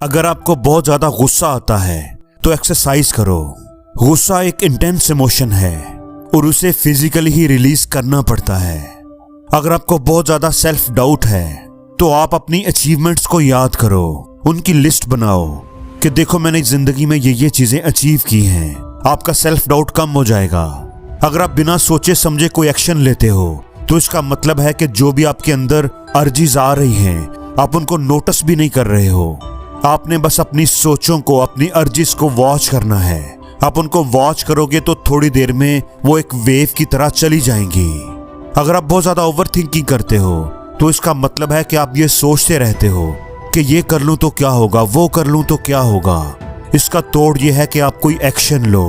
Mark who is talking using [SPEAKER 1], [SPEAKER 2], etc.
[SPEAKER 1] अगर आपको बहुत ज्यादा गुस्सा आता है तो एक्सरसाइज करो। गुस्सा एक इंटेंस इमोशन है और उसे फिजिकली ही रिलीज करना पड़ता है। अगर आपको बहुत ज्यादा सेल्फ डाउट है तो आप अपनी अचीवमेंट्स को याद करो, उनकी लिस्ट बनाओ कि देखो मैंने जिंदगी में ये चीजें अचीव की हैं। आपका सेल्फ डाउट कम हो जाएगा। अगर आप बिना सोचे समझे कोई एक्शन लेते हो तो इसका मतलब है कि जो भी आपके अंदर अर्जीज आ रही हैं आप उनको नोटिस भी नहीं कर रहे हो। आपने बस अपनी सोचों को, अपनी अर्जीज को वॉच करना है। आप उनको वॉच करोगे तो थोड़ी देर में वो एक वेव की तरह चली जाएंगी। अगर आप बहुत ज्यादा ओवर थिंकिंग करते हो तो इसका मतलब है कि आप ये सोचते रहते हो कि ये कर लूं तो क्या होगा, वो कर लूं तो क्या होगा। इसका तोड़ ये है कि आप कोई एक्शन लो।